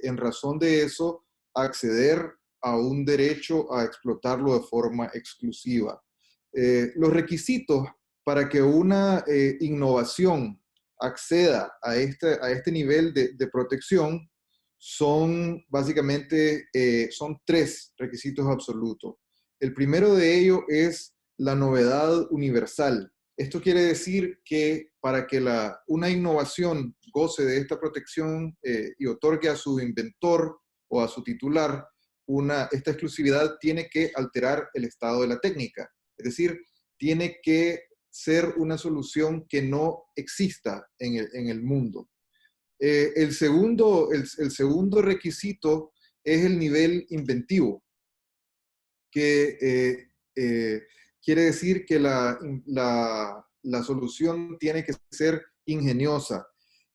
en razón de eso acceder a un derecho a explotarlo de forma exclusiva. Los requisitos para que una innovación acceda a este nivel de protección son básicamente son 3 requisitos absolutos. El primero de ellos es la novedad universal. Esto quiere decir que para que una innovación goce de esta protección y otorgue a su inventor o a su titular esta exclusividad, tiene que alterar el estado de la técnica. Es decir, tiene que ser una solución que no exista en el mundo. El segundo requisito es el nivel inventivo, que quiere decir que la solución tiene que ser ingeniosa.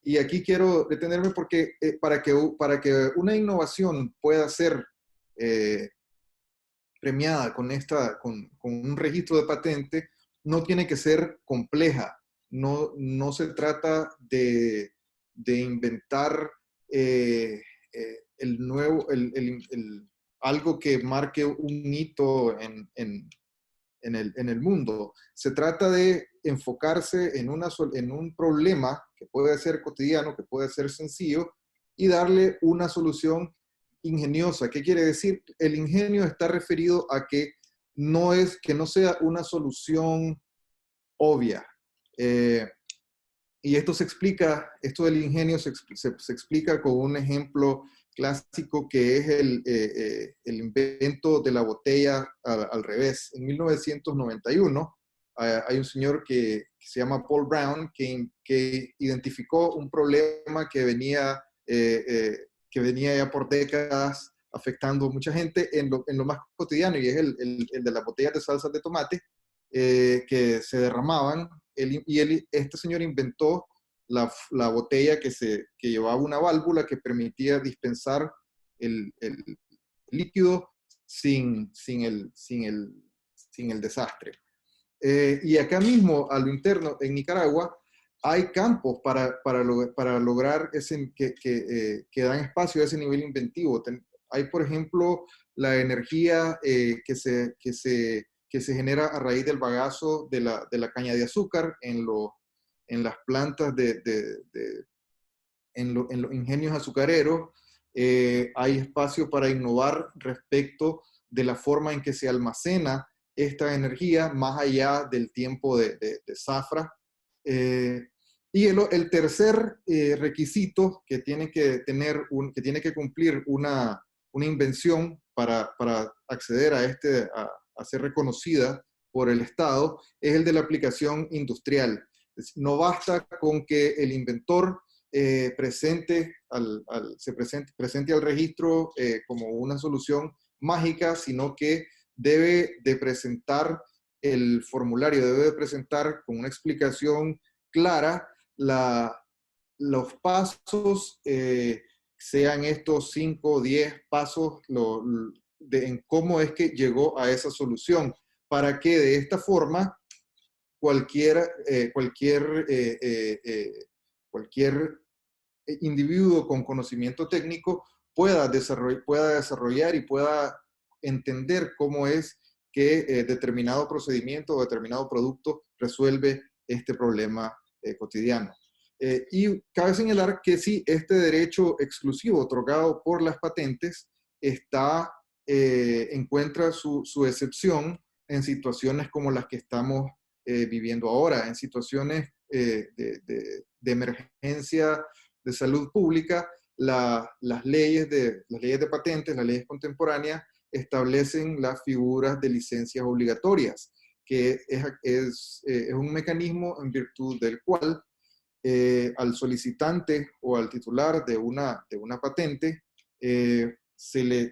Y aquí quiero detenerme porque para que una innovación pueda ser premiada con un registro de patente, no tiene que ser compleja. No se trata de inventar algo que marque un hito en el mundo. Se trata de enfocarse en un problema que puede ser cotidiano, que puede ser sencillo, y darle una solución ingeniosa. ¿Qué quiere decir? El ingenio está referido a que no sea una solución obvia. Y esto del ingenio se explica con un ejemplo clásico que es el invento de la botella al revés. En 1991 hay un señor que se llama Paul Brown que identificó un problema que venía ya por décadas afectando a mucha gente en lo más cotidiano, y es el de las botellas de salsa de tomate que se derramaban. Este señor inventó la botella que llevaba una válvula que permitía dispensar el líquido sin el desastre. Y acá mismo, a lo interno, en Nicaragua, hay campos para lograr que dan espacio a ese nivel inventivo. Hay, por ejemplo, la energía que se genera a raíz del bagazo de la caña de azúcar en las plantas en los ingenios azucareros. Hay espacio para innovar respecto de la forma en que se almacena esta energía más allá del tiempo de zafra. Y el tercer requisito que tiene que cumplir una invención para acceder a ser reconocida por el Estado es el de la aplicación industrial. No basta con que el inventor presente al registro como una solución mágica, sino que debe de presentar el formulario, debe de presentar con una explicación clara los pasos, sean estos 5 o 10 pasos en cómo es que llegó a esa solución, para que de esta forma cualquier individuo con conocimiento técnico pueda desarrollar y pueda entender cómo es que determinado procedimiento o determinado producto resuelve este problema cotidiano. Y cabe señalar que sí, este derecho exclusivo otorgado por las patentes encuentra su excepción en situaciones como las que estamos viviendo ahora, en situaciones de emergencia de salud pública. Las leyes de patentes, las leyes contemporáneas, establecen las figuras de licencias obligatorias, que es un mecanismo en virtud del cual al solicitante o al titular de una patente se le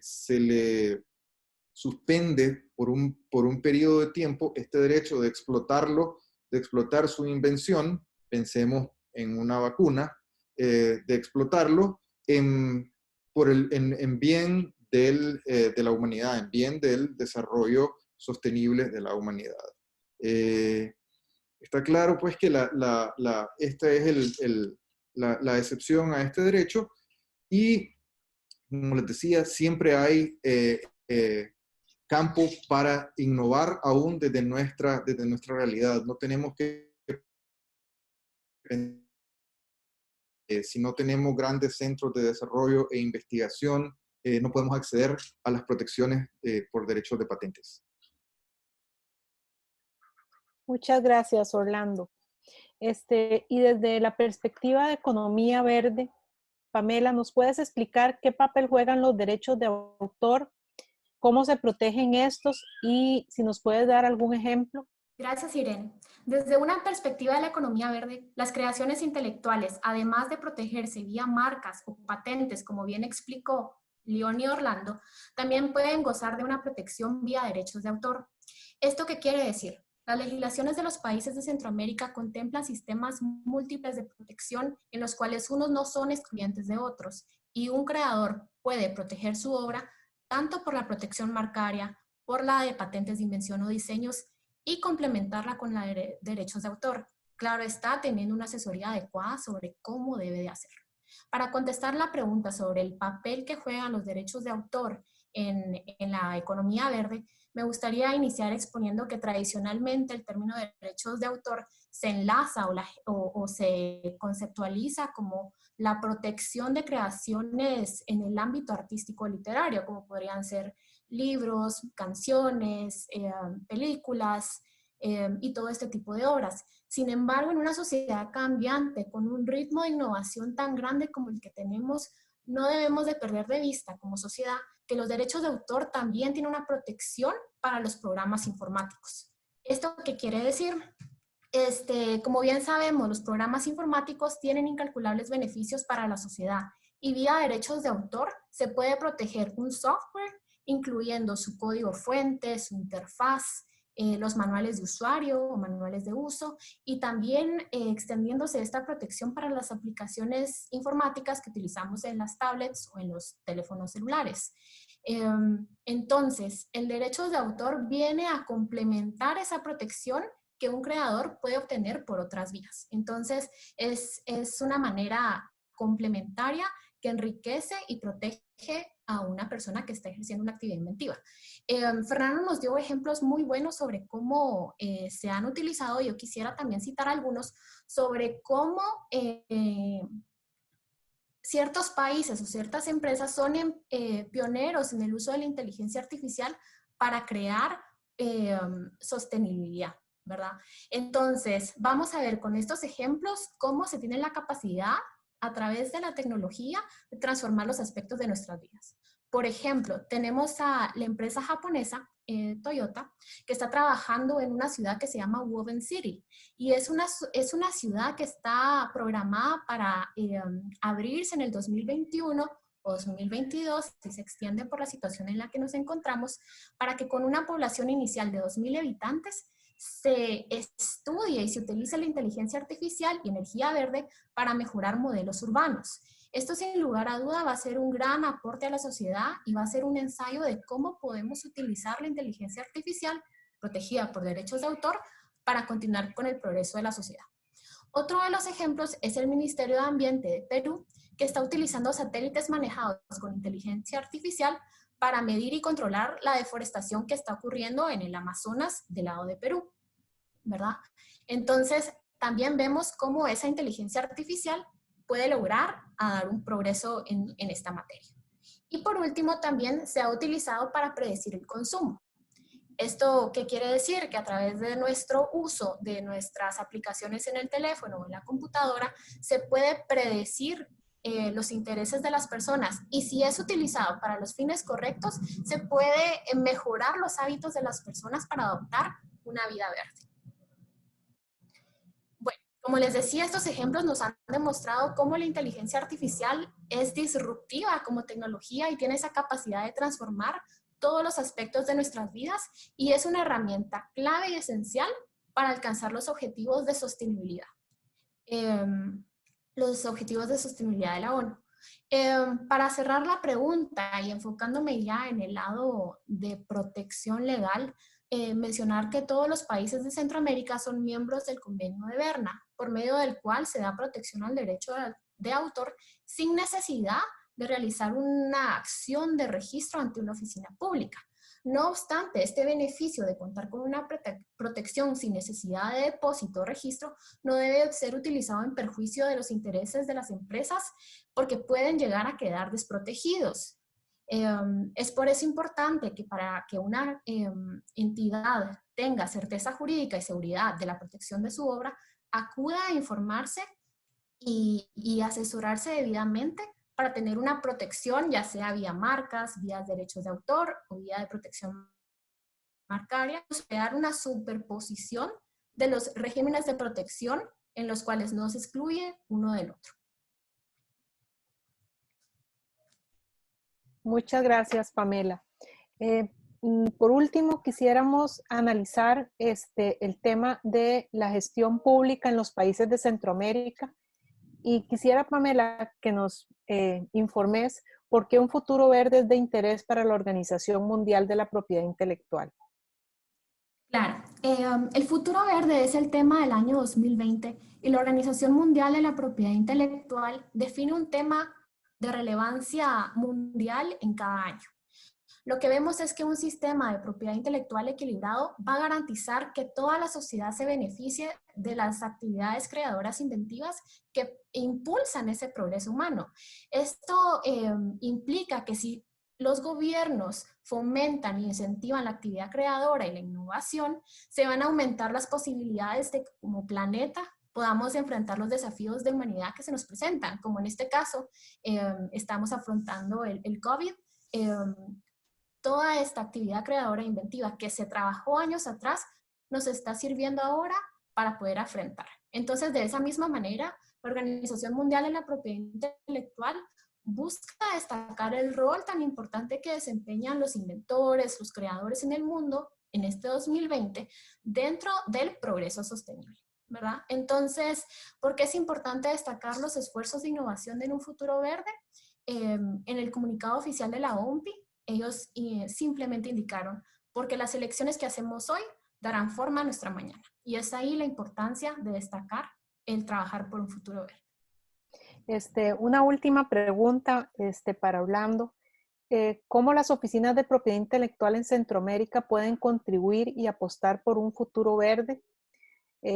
suspende por un periodo de tiempo este derecho de explotar su invención, pensemos en una vacuna, de explotarlo en bien de la humanidad, en bien del desarrollo sostenible de la humanidad. Está claro pues que esta es la excepción a este derecho, y como les decía, siempre hay campo para innovar aún desde nuestra realidad. No tenemos que, si no tenemos grandes centros de desarrollo e investigación, no podemos acceder a las protecciones por derechos de patentes. Muchas gracias, Orlando. Y desde la perspectiva de economía verde, Pamela, ¿nos puedes explicar qué papel juegan los derechos de autor, cómo se protegen estos y si nos puedes dar algún ejemplo? Gracias, Irene. Desde una perspectiva de la economía verde, las creaciones intelectuales, además de protegerse vía marcas o patentes, como bien explicó León y Orlando, también pueden gozar de una protección vía derechos de autor. ¿Esto qué quiere decir? Las legislaciones de los países de Centroamérica contemplan sistemas múltiples de protección en los cuales unos no son excluyentes de otros, y un creador puede proteger su obra tanto por la protección marcaria, por la de patentes de invención o diseños, y complementarla con la de derechos de autor. Claro está, teniendo una asesoría adecuada sobre cómo debe de hacerlo. Para contestar la pregunta sobre el papel que juegan los derechos de autor en la economía verde, me gustaría iniciar exponiendo que tradicionalmente el término de derechos de autor se enlaza o se conceptualiza como la protección de creaciones en el ámbito artístico literario, como podrían ser libros, canciones, películas y todo este tipo de obras. Sin embargo, en una sociedad cambiante, con un ritmo de innovación tan grande como el que tenemos, no debemos de perder de vista como sociedad que los derechos de autor también tienen una protección para los programas informáticos. ¿Esto qué quiere decir? Como bien sabemos, los programas informáticos tienen incalculables beneficios para la sociedad, y vía derechos de autor se puede proteger un software, incluyendo su código fuente, su interfaz, los manuales de usuario o manuales de uso, y también extendiéndose esta protección para las aplicaciones informáticas que utilizamos en las tablets o en los teléfonos celulares. Entonces, el derecho de autor viene a complementar esa protección que un creador puede obtener por otras vías. Entonces, es una manera complementaria que enriquece y protege a una persona que está ejerciendo una actividad inventiva. Fernando nos dio ejemplos muy buenos sobre cómo se han utilizado. Yo quisiera también citar algunos sobre cómo ciertos países o ciertas empresas son pioneros en el uso de la inteligencia artificial para crear sostenibilidad, ¿verdad? Entonces, vamos a ver con estos ejemplos cómo se tiene la capacidad a través de la tecnología de transformar los aspectos de nuestras vidas. Por ejemplo, tenemos a la empresa japonesa Toyota, que está trabajando en una ciudad que se llama Woven City, y es una ciudad que está programada para abrirse en el 2021 o 2022, si se extiende por la situación en la que nos encontramos, para que con una población inicial de 2.000 habitantes se estudie y se utilice la inteligencia artificial y energía verde para mejorar modelos urbanos. Esto sin lugar a duda va a ser un gran aporte a la sociedad y va a ser un ensayo de cómo podemos utilizar la inteligencia artificial protegida por derechos de autor para continuar con el progreso de la sociedad. Otro de los ejemplos es el Ministerio de Ambiente de Perú, que está utilizando satélites manejados con inteligencia artificial para medir y controlar la deforestación que está ocurriendo en el Amazonas del lado de Perú, ¿verdad? Entonces, también vemos cómo esa inteligencia artificial puede lograr dar un progreso en esta materia. Y por último, también se ha utilizado para predecir el consumo. ¿Esto qué quiere decir? Que a través de nuestro uso de nuestras aplicaciones en el teléfono o en la computadora, se puede predecir los intereses de las personas, y si es utilizado para los fines correctos, se puede mejorar los hábitos de las personas para adoptar una vida verde. Bueno, como les decía, estos ejemplos nos han demostrado cómo la inteligencia artificial es disruptiva como tecnología y tiene esa capacidad de transformar todos los aspectos de nuestras vidas, y es una herramienta clave y esencial para alcanzar los objetivos de sostenibilidad. Los objetivos de sostenibilidad de la ONU. Para cerrar la pregunta y enfocándome ya en el lado de protección legal, mencionar que todos los países de Centroamérica son miembros del Convenio de Berna, por medio del cual se da protección al derecho de autor sin necesidad de realizar una acción de registro ante una oficina pública. No obstante, este beneficio de contar con una protección sin necesidad de depósito o registro no debe ser utilizado en perjuicio de los intereses de las empresas, porque pueden llegar a quedar desprotegidos. Es por eso importante que para que una entidad tenga certeza jurídica y seguridad de la protección de su obra, acuda a informarse y asesorarse debidamente para tener una protección, ya sea vía marcas, vía derechos de autor o vía de protección marcaria, crear una superposición de los regímenes de protección en los cuales no se excluye uno del otro. Muchas gracias, Pamela. Por último, quisiéramos analizar el tema de la gestión pública en los países de Centroamérica. Y quisiera, Pamela, que nos informes por qué un futuro verde es de interés para la Organización Mundial de la Propiedad Intelectual. Claro, el futuro verde es el tema del año 2020 y la Organización Mundial de la Propiedad Intelectual define un tema de relevancia mundial en cada año. Lo que vemos es que un sistema de propiedad intelectual equilibrado va a garantizar que toda la sociedad se beneficie de las actividades creadoras inventivas que impulsan ese progreso humano. Esto implica que si los gobiernos fomentan y incentivan la actividad creadora y la innovación, se van a aumentar las posibilidades de que como planeta podamos enfrentar los desafíos de humanidad que se nos presentan, como en este caso estamos afrontando el COVID. Toda esta actividad creadora e inventiva que se trabajó años atrás nos está sirviendo ahora para poder afrontar. Entonces, de esa misma manera, la Organización Mundial de la Propiedad Intelectual busca destacar el rol tan importante que desempeñan los inventores, los creadores en el mundo, en este 2020 dentro del progreso sostenible, ¿verdad? Entonces, ¿por qué es importante destacar los esfuerzos de innovación en un futuro verde? En el comunicado oficial de la OMPI, ellos simplemente indicaron, porque las elecciones que hacemos hoy darán forma a nuestra mañana. Y es ahí la importancia de destacar el trabajar por un futuro verde. Una última pregunta para Orlando. ¿Cómo las oficinas de propiedad intelectual en Centroamérica pueden contribuir y apostar por un futuro verde?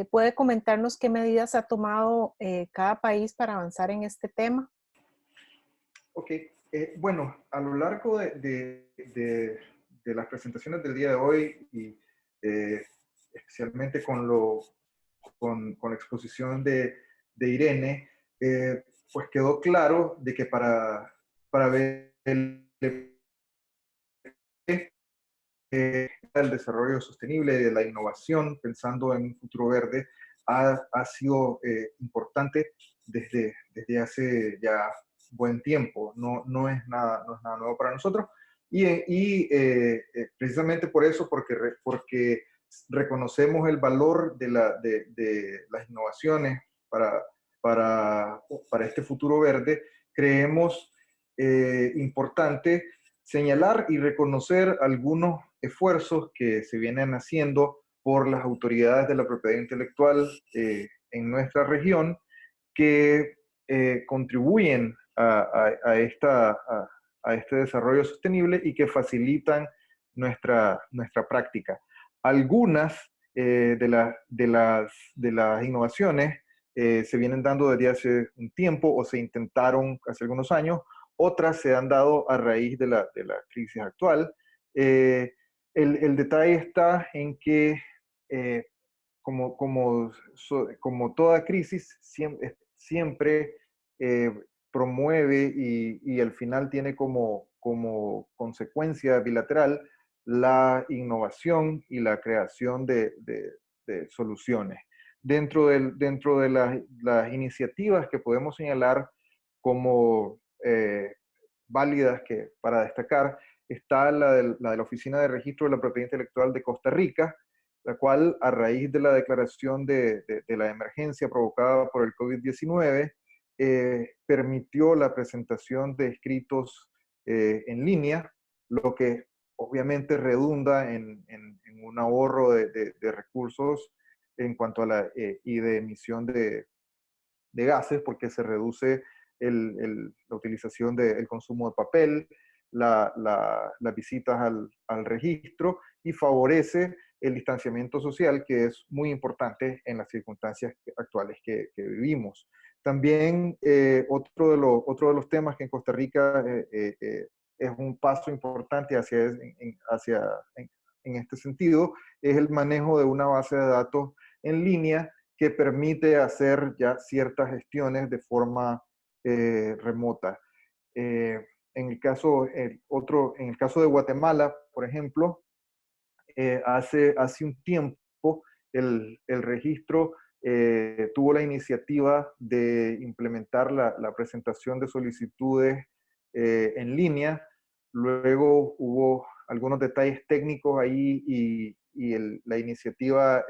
¿Puede comentarnos qué medidas ha tomado cada país para avanzar en este tema? Ok, bueno, a lo largo de las presentaciones del día de hoy y especialmente con la exposición de Irene, pues quedó claro de que para ver el desarrollo sostenible y de la innovación, pensando en un futuro verde, ha sido importante desde hace ya buen tiempo. No es nada nuevo para nosotros. Precisamente por eso, porque reconocemos el valor de las innovaciones para este futuro verde, creemos importante señalar y reconocer algunos esfuerzos que se vienen haciendo por las autoridades de la propiedad intelectual en nuestra región que contribuyen a este desarrollo sostenible y que facilitan nuestra práctica. Algunas de las innovaciones se vienen dando desde hace un tiempo o se intentaron hace algunos años, otras se han dado a raíz de la crisis actual. El detalle está en que, como toda crisis, siempre promueve y al final tiene como consecuencia bilateral la innovación y la creación de soluciones. Dentro de las iniciativas que podemos señalar como válidas para destacar, está la de la Oficina de Registro de la Propiedad Intelectual de Costa Rica, la cual, a raíz de la declaración de la emergencia provocada por el COVID-19, permitió la presentación de escritos en línea, lo que obviamente redunda en un ahorro de recursos en cuanto a y de emisión de gases, porque se reduce la utilización del consumo de papel, las visitas al registro y favorece el distanciamiento social, que es muy importante en las circunstancias actuales que vivimos. También otro de los temas que en Costa Rica es un paso importante en este sentido, es el manejo de una base de datos en línea que permite hacer ya ciertas gestiones de forma remota. En el caso de Guatemala, por ejemplo, hace un tiempo el registro tuvo la iniciativa de implementar la presentación de solicitudes en línea. Luego hubo algunos detalles técnicos ahí y la iniciativa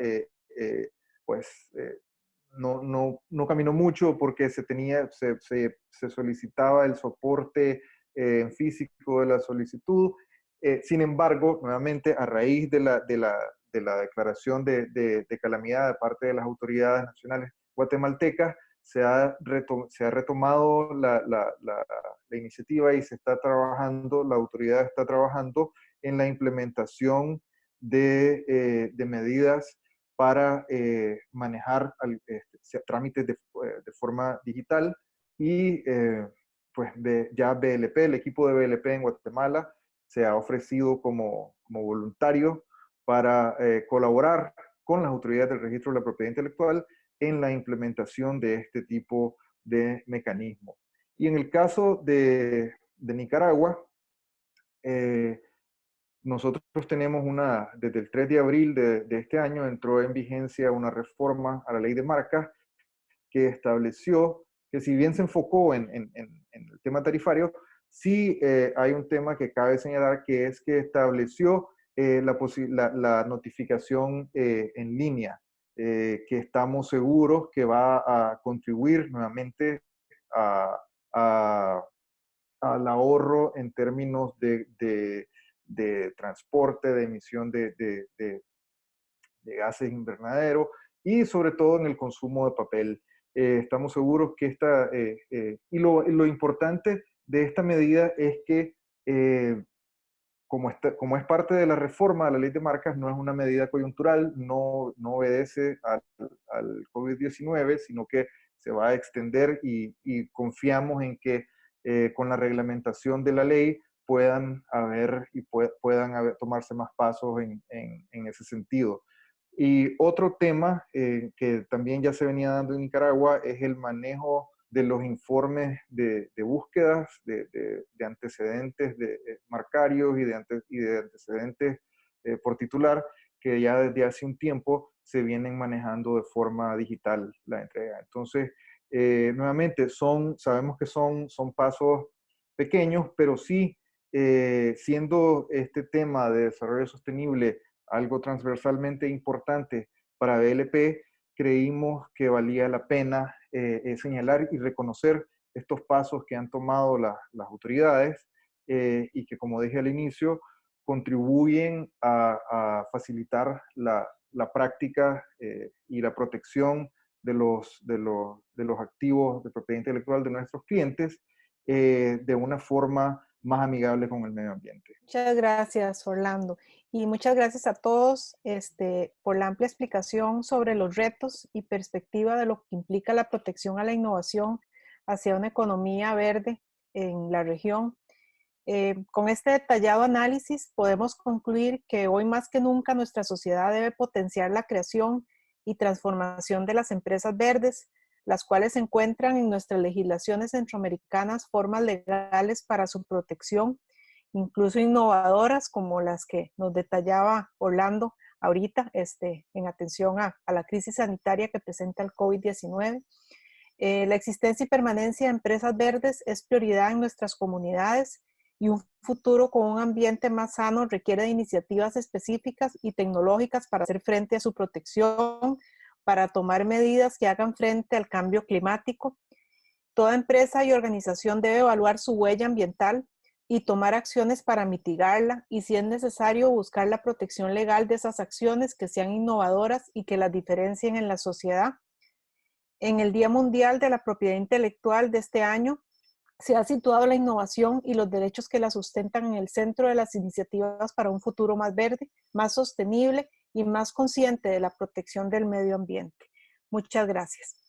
no caminó mucho porque se solicitaba el soporte en físico de la solicitud. Sin embargo, nuevamente, a raíz de la declaración de calamidad de parte de las autoridades nacionales guatemaltecas, se ha retomado la iniciativa y se está trabajando, la autoridad está trabajando en la implementación de medidas para manejar trámites de forma digital y pues ya BLP, el equipo de BLP en Guatemala se ha ofrecido como voluntario para colaborar con las autoridades del registro de la propiedad intelectual en la implementación de este tipo de mecanismos. Y en el caso de Nicaragua, nosotros tenemos desde el 3 de abril de este año entró en vigencia una reforma a la ley de marcas que estableció que, si bien se enfocó en el tema tarifario, sí hay un tema que cabe señalar, que es que estableció la notificación en línea, que estamos seguros que va a contribuir nuevamente al ahorro en términos de transporte, de emisión de gases invernadero y sobre todo en el consumo de papel. Estamos seguros que lo importante de esta medida es que como es parte de la reforma de la ley de marcas, no es una medida coyuntural, no obedece al COVID-19, sino que se va a extender y confiamos en que con la reglamentación de la ley puedan tomarse más pasos en ese sentido. Y otro tema que también ya se venía dando en Nicaragua es el manejo de los informes de búsquedas, de antecedentes marcarios y de antecedentes por titular, que ya desde hace un tiempo se vienen manejando de forma digital la entrega. Entonces, nuevamente, sabemos que son pasos pequeños, pero sí, siendo este tema de desarrollo sostenible algo transversalmente importante para BLP, creímos que valía la pena señalar y reconocer estos pasos que han tomado las autoridades y que, como dije al inicio, contribuyen a facilitar la práctica y la protección de los activos de propiedad intelectual de nuestros clientes de una forma más amigable con el medio ambiente. Muchas gracias, Orlando. Y muchas gracias a todos por la amplia explicación sobre los retos y perspectiva de lo que implica la protección a la innovación hacia una economía verde en la región. Con este detallado análisis podemos concluir que hoy más que nunca nuestra sociedad debe potenciar la creación y transformación de las empresas verdes, las cuales se encuentran en nuestras legislaciones centroamericanas formas legales para su protección, incluso innovadoras como las que nos detallaba Orlando ahorita en atención a la crisis sanitaria que presenta el COVID-19. La existencia y permanencia de empresas verdes es prioridad en nuestras comunidades y un futuro con un ambiente más sano requiere de iniciativas específicas y tecnológicas para hacer frente a su protección, para tomar medidas que hagan frente al cambio climático. Toda empresa y organización debe evaluar su huella ambiental y tomar acciones para mitigarla y, si es necesario, buscar la protección legal de esas acciones que sean innovadoras y que las diferencien en la sociedad. En el Día Mundial de la Propiedad Intelectual de este año, se ha situado la innovación y los derechos que la sustentan en el centro de las iniciativas para un futuro más verde, más sostenible y más consciente de la protección del medio ambiente. Muchas gracias.